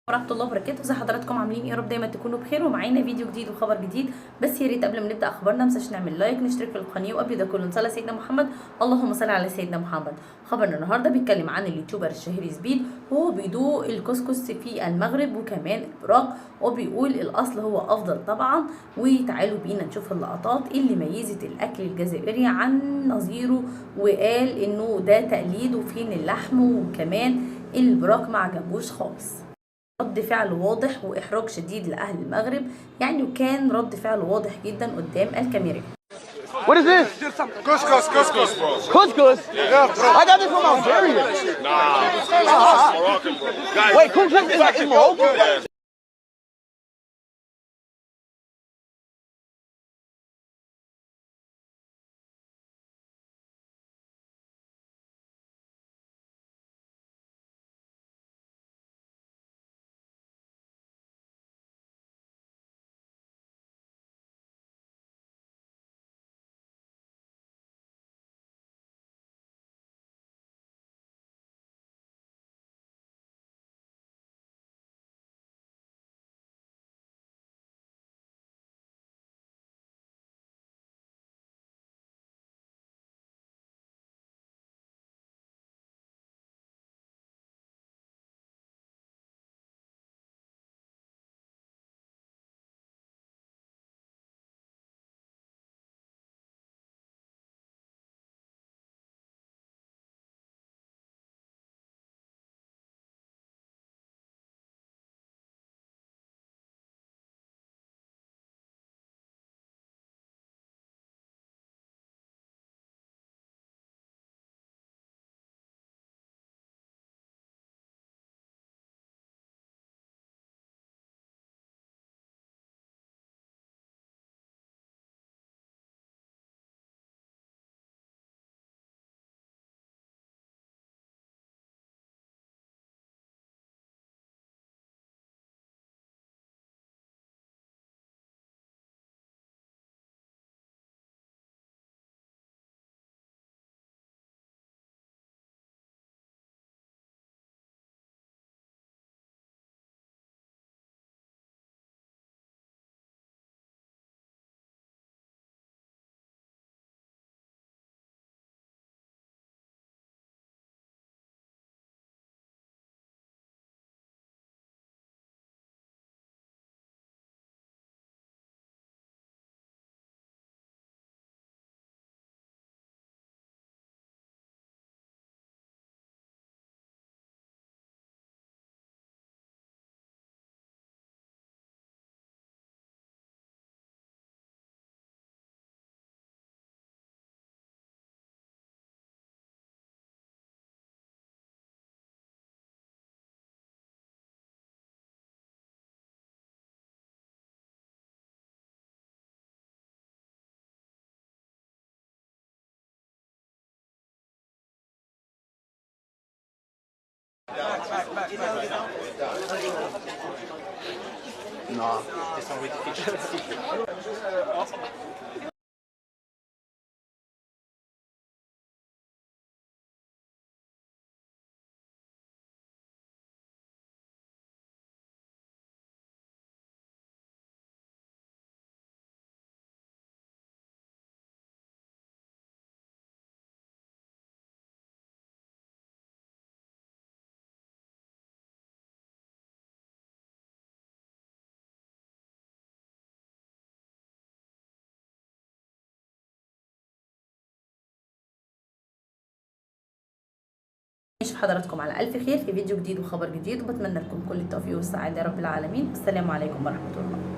ورحمة الله وبركاته. ازي حضراتكم عاملين ايه؟ يا رب دايما تكونوا بخير ومعانا فيديو جديد وخبر جديد. بس يا ريت قبل ما نبدا اخبارنا متنساش نعمل لايك، نشترك في القناه، وقبل ده كله نصلي على سيدنا محمد. اللهم صل على سيدنا محمد. خبرنا النهارده بيتكلم عن اليوتيوبر الشهير سبيد، وهو بيدوق الكسكس في المغرب وكمان البراق، وبيقول الاصل هو افضل طبعا. وتعالوا بينا نشوف اللقطات اللي ميزت الاكل الجزائري عن نظيره، وقال انه ده تقليد وفين اللحم، وكمان البراق ما عجبوش خالص. رد فعل واضح واحراج شديد لاهل المغرب يعني، وكان رد فعل واضح جدا قدام الكاميرا. What is this? Couscous, bro. Couscous? Yeah, bro. I got this from Algeria. Nah, Moroccan, bro. Guys, Wait, couscous is Moroccan? yeah. Nah. نشوف حضراتكم على الف خير في فيديو جديد وخبر جديد، وبتمنى لكم كل التوفيق والسعاده يا رب العالمين. السلام عليكم ورحمه الله.